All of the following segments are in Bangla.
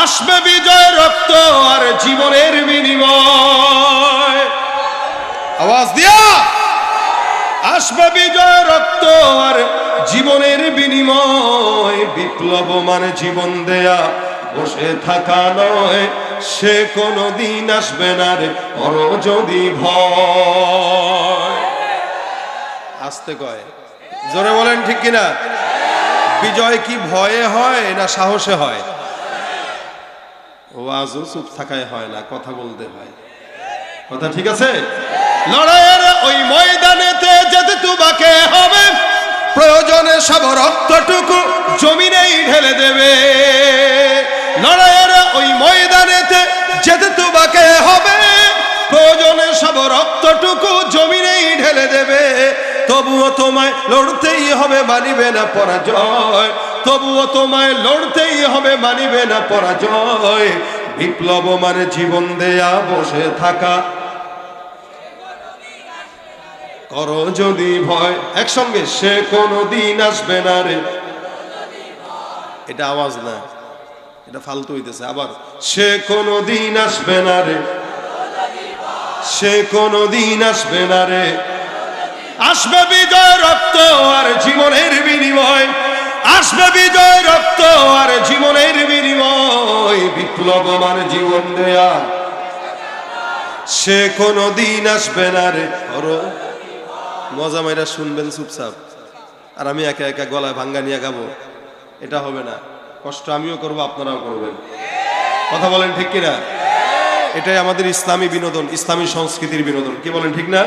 আসবে বিজয় রক্ত আর জীবনের বিনিময়। আওয়াজ দিয়া, আসবে বিজয় রক্ত আর জীবনের বিনিময়। বিপ্লব মানে জীবন দেয়া, বসে থাকা নয়। সে কোনদিন আসবে না রে পর যদি ভয়। আসতে কয়, জোরে বলেন ঠিক কিনা? বিজয় কি ভয়ে হয় না সাহসে হয়? ওয়াজও চুপ থাকায় হয় না, কথা বলতে হয়। কথা ঠিক আছে? লড়াইয়ের ওই ময়দানেতে যেতে তোমাকে হবে, প্রয়োজনে সব রক্তটুকু জমিনেই ঢেলে দেবে। লড়াইয়ের ওই ময়দানেতে যেতে তোমাকে হবে, প্রয়োজনে সব রক্তটুকু জমিনেই ঢেলে দেবে। তবুও তোমায় লড়তেই হবে, মানিবে না পরাজয়। তবুও তোমায় লড়তেই হবে, মানিবে না পরাজয়। বিপ্লব মানে জীবন দেয়া, বসে থাকা করো যদি ভয়। একসঙ্গে, সে কোনদিন আসবে না রে। এটা আওয়াজ না, এটা ফালতু হইতেছে। আবার, সে কোনদিন আসবে না রে, সে কোনদিন আসবে না রে। আসবে বিজয় রক্ত আর জীবনের বিনিময়। আসবে বিজয় রক্ত আর জীবনের বিনিময়। বিপ্লব মানে জীবন দেয়া, সে কোনদিন আসবে না রে। মজা মাইরা শুনবেন চুপচাপ, আর আমি একা একা গলায় ভাঙ্গা নিয়ে গাবো, এটা হবে না। কষ্ট আমিও করবো, আপনারাও করবেন। কথা বলেন ঠিক কিনা? এটাই আমাদের ইসলামী বিনোদন, ইসলামী সংস্কৃতির বিনোদন। কি বলেন ঠিক না?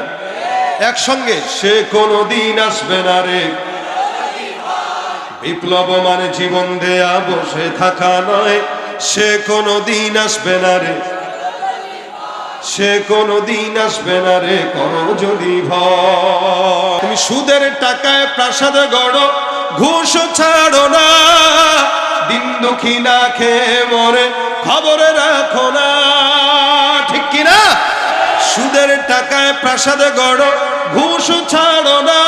একসঙ্গে, সে কোনদিন আসবে না রে। বিপ্লব মানে জীবন দেয়া, বসে থাকা নয়। সে কোনদিন আসবে না রে, সে কোনদিন আসবে না রে করো যদি ভয়। তুমি সুদের টাকায় প্রাসাদ গড়ো, ঘুষ ছাড়ো না। দিন দুঃখী না খেয়ে মরে, খবরে রাখো না। ঠিক কিনা? সুদের টাকায় প্রাসাদ গড়ো, ঘুষ ছাড়ো না।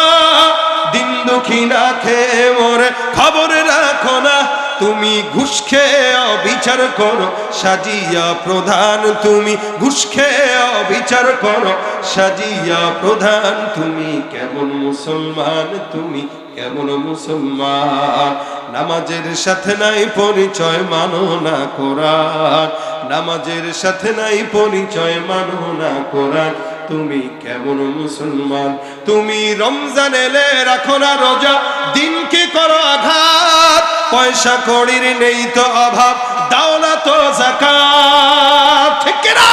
দিন দুঃখী না খেয়ে মরে, খবরে রাখো না। তুমি ঘুষ খেয়ে অবিচার করো, সাজিয়া প্রধান। তুমি ঘুষ খেয়ে অবিচার করো, সাজিয়া প্রধান। তুমি কেমন মুসলমান, তুমি কেমন মুসলমান? নামাজের সাথে নাই পরিচয়, মানো না কোরআন। নামাজের সাথে নাই পরিচয়, মানো না কোরআন। তুমি কেমন মুসলমান? তুমি রমজান এলে রাখো না রোজা, দিনকে করো আঘাত। পয়সা কড়ির নেই তো অভাব, দাও না তো যাকাত। ঠিক কিনা?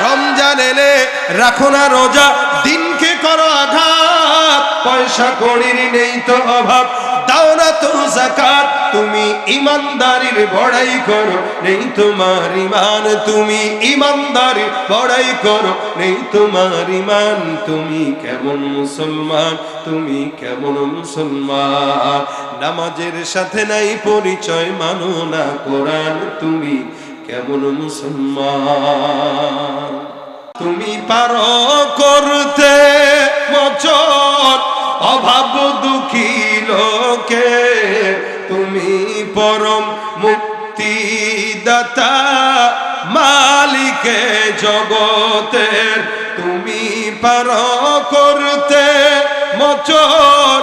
রমজান এলে রাখো না রোজা, দিনকে করো আঘাত। পয়সা কড়ির নেই তো অভাব, দাও না তো যাকাত। তুমি ইমানদারির বড়াই করো, নেই তোমার ইমান। তুমি ইমানদারির বড়াই করো, নেই তোমার ইমান। তুমি কেমন মুসলমান, তুমি কেমন মুসলমান? নামাজের সাথে নাই পরিচয়, মানো না কোরআন। তুমি কেমন মুসলমান? তুমি পারো করতে মোচন অভাব দুঃখী লোকে। তুমি পরম মুক্তিদাতা, মালিকে জগতের। তুমি পারো করতে মোচন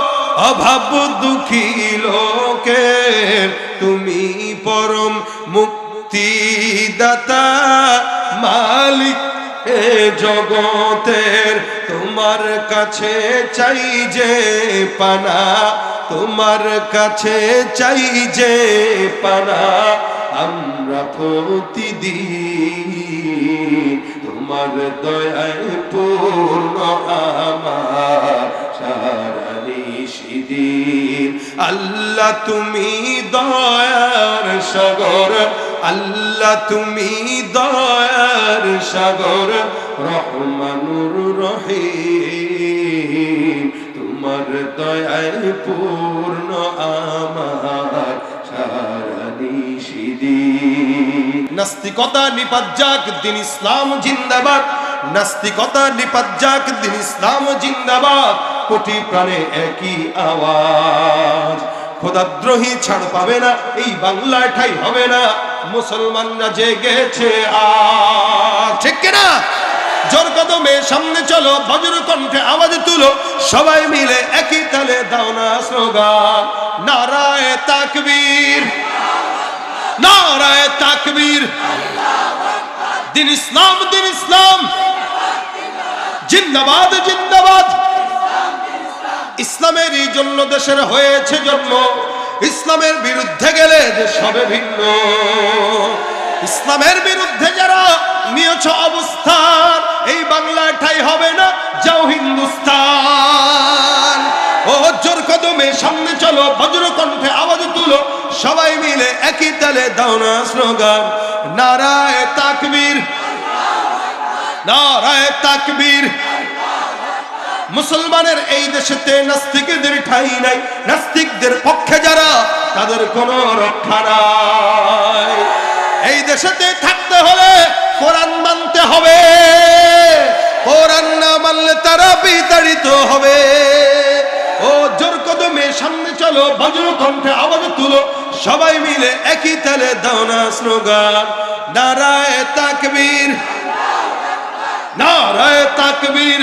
অভাব দুঃখী লোকের। তুমি পরম মুক্তিদাতা, মালিক এ জগতের। তোমার কাছে চাই যে পানা, তোমার কাছে চাই যে পানা। আমরা প্রতিদিন তোমার দয়ায় পূর্ণ আমার সারা নিশিদিন। আল্লাহ তুমি দয়ার সাগর, আল্লাহ তুমি দয়ার সাগর। রহমানুর রহিম, তোমার দয়ায় পূর্ণ আমার সারা নিশিদিন। নাস্তিকতা নিপাত যাক, দিন ইসলাম জিন্দাবাদ। নাস্তিকতা নিপাত যাক, দিন ইসলাম জিন্দাবাদ। কোটি প্রাণে একই আওয়াজ, খোদাদ্রোহী ছাড় পাবে না, এই বাংলায় ঠাই হবে না। মুসলমানরা জেগেছে আর, ঠিক কিনা? জোর কদমে সামনে চলো, বজ্র কণ্ঠে আওয়াজ তুলো, সবাই মিলে একই তালে দাও না স্লোগান, নারায়ে তাকবীর, নারায়ে তাকবীর, দিন ইসলাম, দিন ইসলাম, জিন্দাবাদ, জিন্দাবাদ। ইসলামেরই জন্য দেশের হয়েছে জন্ম, ইসলামের বিরুদ্ধে গেলে দেশ হবে ভিন্ন। ইসলামের বিরুদ্ধে যারা নিয়েছ অবস্থান, এই বাংলায় ঠাই হবে না, যাও হিন্দুস্তান। ও জোর কদমে সামনে চলো, বজ্র কণ্ঠে আওয়াজ তুলো, সবাই মিলে একই তালে দাও না স্লোগান, নারায়ে তাকবীর, নারায়ে তাকবীর। মুসলমানের এই দেশেতে নাস্তিকদের ঠাঁই নাই, নাস্তিকদের পক্ষে যারা তাদের কোনো রক্ষা নাই। এই দেশেতে থাকতে হলে কোরআন মানতে হবে, কোরআন না মানলে তারা বিতাড়িত হবে। ও জোর কদমে সামনে চলো, বজ্র কণ্ঠে আওয়াজ তুলো, সবাই মিলে একই তালে দাও না স্লোগান, নারায়ে তাকবীর, নারায়ে তাকবীর।